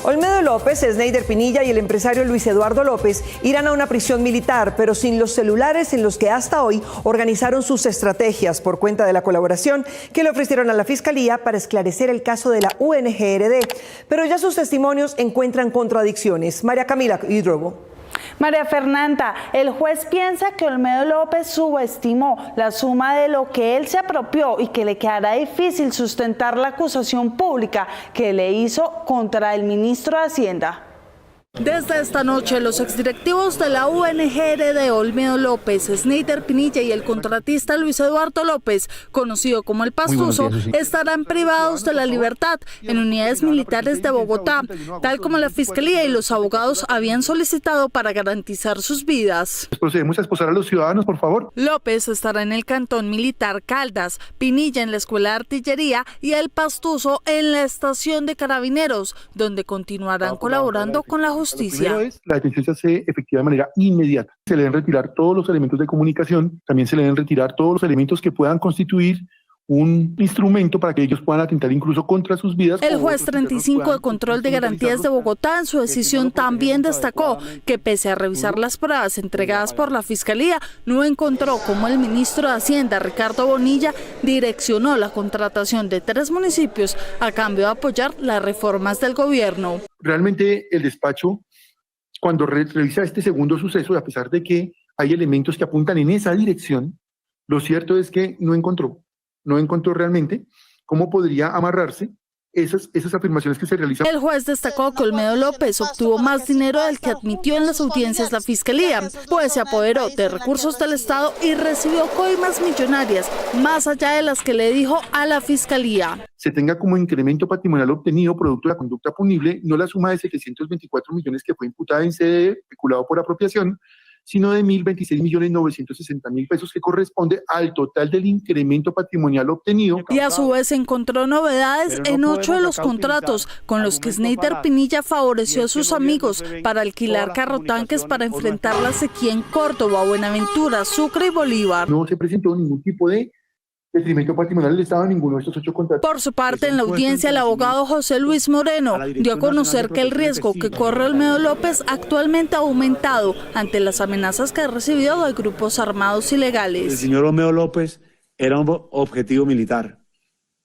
Olmedo López, Sneider Pinilla y el empresario Luis Eduardo López irán a una prisión militar, pero sin los celulares en los que hasta hoy organizaron sus estrategias por cuenta de la colaboración que le ofrecieron a la Fiscalía para esclarecer el caso de la UNGRD. Pero ya sus testimonios encuentran contradicciones. María Camila Hidrobo. María Fernanda, el juez piensa que Olmedo López subestimó la suma de lo que él se apropió y que le quedará difícil sustentar la acusación pública que le hizo contra el ministro de Hacienda. Desde esta noche, los exdirectivos de la UNGRD, Olmedo López, Sneider Pinilla y el contratista Luis Eduardo López, conocido como el Pastuso, estarán privados de la libertad en unidades militares de Bogotá, tal como la Fiscalía y los abogados habían solicitado para garantizar sus vidas. Procedemos a esposar a los ciudadanos, por favor. López estará en el Cantón Militar Caldas, Pinilla en la Escuela de Artillería y el Pastuso en la Estación de Carabineros, donde continuarán colaborando con la justicia. La detención se hace efectiva de manera inmediata. Se le deben retirar todos los elementos de comunicación, también se le deben retirar todos los elementos que puedan constituir un instrumento para que ellos puedan atentar incluso contra sus vidas. El juez 35 de Control de Garantías de Bogotá en su decisión también destacó que pese a revisar las pruebas entregadas por la Fiscalía, no encontró cómo el ministro de Hacienda, Ricardo Bonilla, direccionó la contratación de 3 municipios a cambio de apoyar las reformas del gobierno. Realmente el despacho, cuando revisa este segundo suceso, a pesar de que hay elementos que apuntan en esa dirección, lo cierto es que no encontró realmente cómo podría amarrarse esas afirmaciones que se realizan. El juez destacó que Olmedo López obtuvo más dinero del que admitió en las audiencias la Fiscalía, pues se apoderó de recursos del Estado y recibió coimas millonarias, más allá de las que le dijo a la Fiscalía. Se tenga como incremento patrimonial obtenido producto de la conducta punible, no la suma de 724 millones que fue imputada en sede peculado por apropiación, sino de 1.026.960.000 pesos que corresponde al total del incremento patrimonial obtenido. Y a su vez encontró novedades en 8 de los contratos con los que Sneider Pinilla favoreció a sus amigos para alquilar carrotanques para enfrentar la sequía en Córdoba, Buenaventura, Sucre y Bolívar. No se presentó ningún tipo de detrimento patrimonial del Estado en ninguno de estos 8 contratos. Por su parte, en la audiencia, el abogado José Luis Moreno dio a conocer que el riesgo que corre Olmedo López actualmente ha aumentado ante las amenazas que ha recibido de grupos armados ilegales. El señor Olmedo López era un objetivo militar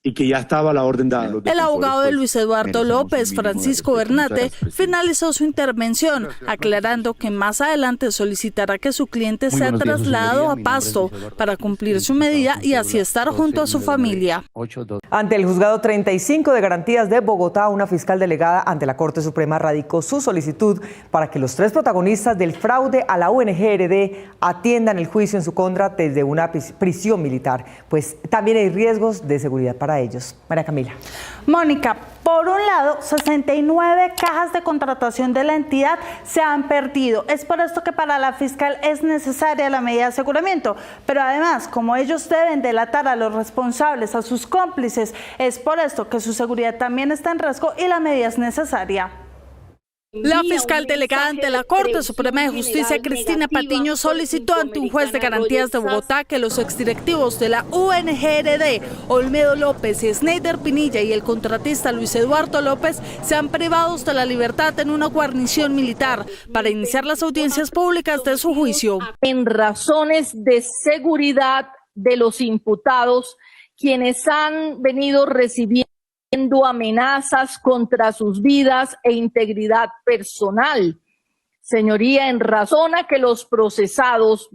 y que ya estaba a la orden dada. El abogado de Luis Eduardo López, Francisco Bernate, finalizó su intervención, aclarando que más adelante solicitará que su cliente sea trasladado a Pasto para cumplir su medida y así estar junto a su familia. Ante el Juzgado 35 de Garantías de Bogotá, una fiscal delegada ante la Corte Suprema radicó su solicitud para que los 3 protagonistas del fraude a la UNGRD atiendan el juicio en su contra desde una prisión militar, pues también hay riesgos de seguridad para ellos. María Camila. Mónica, por un lado, 69 cajas de contratación de la entidad se han perdido. Es por esto que para la fiscal es necesaria la medida de aseguramiento. Pero además, como ellos deben delatar a los responsables, a sus cómplices, es por esto que su seguridad también está en riesgo y la medida es necesaria. La fiscal delegada ante la Corte Suprema de Justicia, Cristina Patiño, solicitó ante un juez de garantías de Bogotá que los exdirectivos de la UNGRD, Olmedo López y Sneider Pinilla y el contratista Luis Eduardo López sean privados de la libertad en una guarnición militar para iniciar las audiencias públicas de su juicio. En razones de seguridad de los imputados, quienes han venido recibiendo amenazas contra sus vidas e integridad personal. Señoría, en razón a que los procesados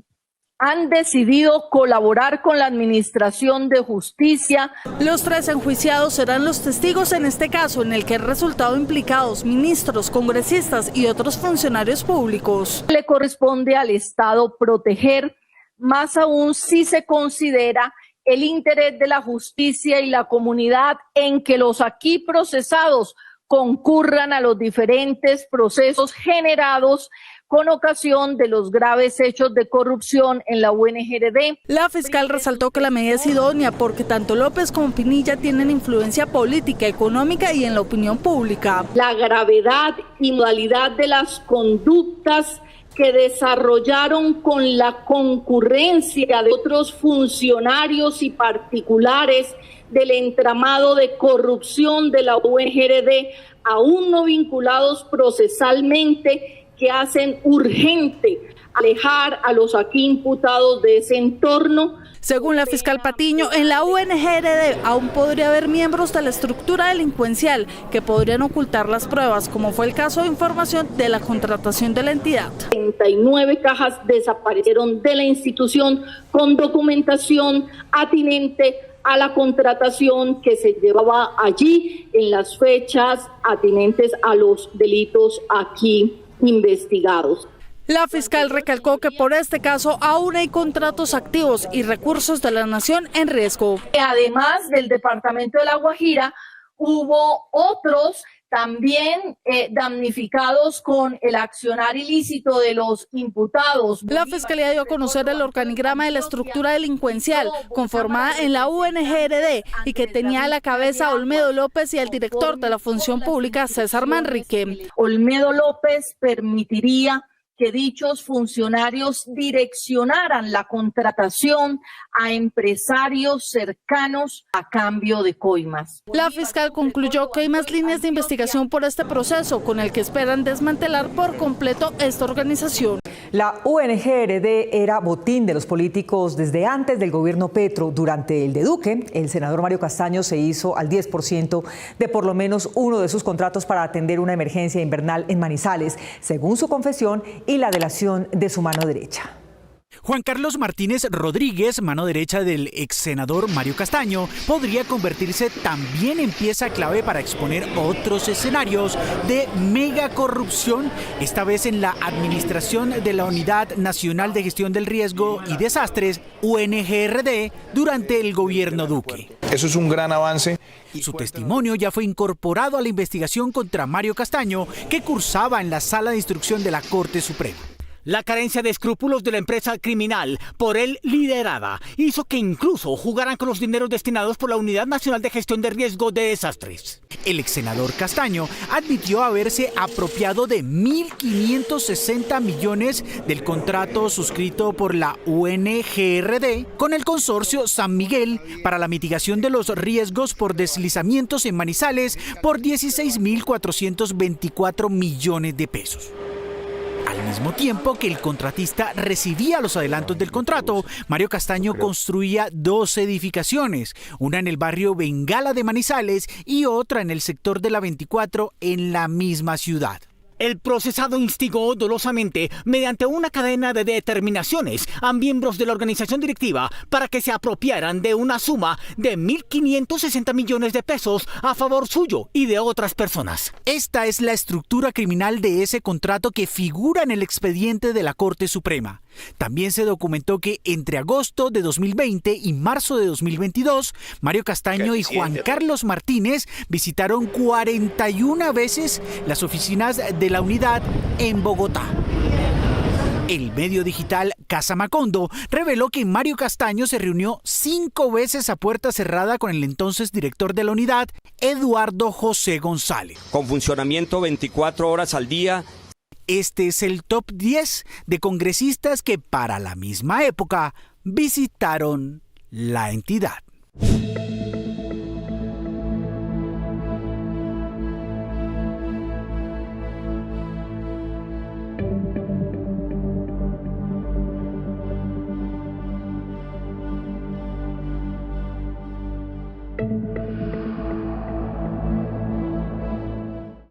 han decidido colaborar con la Administración de Justicia. Los 3 enjuiciados serán los testigos en este caso, en el que han resultado implicados ministros, congresistas y otros funcionarios públicos. Le corresponde al Estado proteger, más aún si se considera el interés de la justicia y la comunidad en que los aquí procesados concurran a los diferentes procesos generados con ocasión de los graves hechos de corrupción en la UNGRD. La fiscal resaltó que la medida es idónea porque tanto López como Pinilla tienen influencia política, económica y en la opinión pública. La gravedad y modalidad de las conductas que desarrollaron con la concurrencia de otros funcionarios y particulares del entramado de corrupción de la UNGRD, aún no vinculados procesalmente, que hacen urgente alejar a los aquí imputados de ese entorno. Según la fiscal Patiño, en la UNGRD aún podría haber miembros de la estructura delincuencial que podrían ocultar las pruebas, como fue el caso de información de la contratación de la entidad. 39 cajas desaparecieron de la institución con documentación atinente a la contratación que se llevaba allí en las fechas atinentes a los delitos aquí investigados. La fiscal recalcó que por este caso aún hay contratos activos y recursos de la nación en riesgo. Además del departamento de La Guajira, hubo otros también damnificados con el accionar ilícito de los imputados. La Fiscalía dio a conocer el organigrama de la estructura delincuencial conformada en la UNGRD y que tenía a la cabeza a Olmedo López y al director de la Función Pública, César Manrique. Olmedo López permitiría que dichos funcionarios direccionaran la contratación a empresarios cercanos a cambio de coimas. La fiscal concluyó que hay más líneas de investigación por este proceso, con el que esperan desmantelar por completo esta organización. La UNGRD era botín de los políticos desde antes del gobierno Petro. Durante el de Duque, el senador Mario Castaño se hizo al 10% de por lo menos uno de sus contratos para atender una emergencia invernal en Manizales, según su confesión y la delación de su mano derecha. Juan Carlos Martínez Rodríguez, mano derecha del ex senador Mario Castaño, podría convertirse también en pieza clave para exponer otros escenarios de mega corrupción, esta vez en la administración de la Unidad Nacional de Gestión del Riesgo y Desastres, UNGRD, durante el gobierno Duque. Eso es un gran avance. Su testimonio ya fue incorporado a la investigación contra Mario Castaño, que cursaba en la Sala de Instrucción de la Corte Suprema. La carencia de escrúpulos de la empresa criminal por él liderada hizo que incluso jugaran con los dineros destinados por la Unidad Nacional de Gestión de Riesgo de Desastres. El ex senador Castaño admitió haberse apropiado de 1.560 millones del contrato suscrito por la UNGRD con el consorcio San Miguel para la mitigación de los riesgos por deslizamientos en Manizales por 16.424 millones de pesos. Al mismo tiempo que el contratista recibía los adelantos del contrato, Mario Castaño construía 2 edificaciones, una en el barrio Bengala de Manizales y otra en el sector de la 24 en la misma ciudad. El procesado instigó dolosamente, mediante una cadena de determinaciones, a miembros de la organización directiva para que se apropiaran de una suma de 1.560 millones de pesos a favor suyo y de otras personas. Esta es la estructura criminal de ese contrato que figura en el expediente de la Corte Suprema. También se documentó que entre agosto de 2020 y marzo de 2022, Mario Castaño y Juan Carlos Martínez visitaron 41 veces las oficinas de la unidad en Bogotá. El medio digital Casa Macondo reveló que Mario Castaño se reunió 5 veces a puerta cerrada con el entonces director de la unidad, Eduardo José González. Con funcionamiento 24 horas al día. Este es el top 10 de congresistas que para la misma época visitaron la entidad.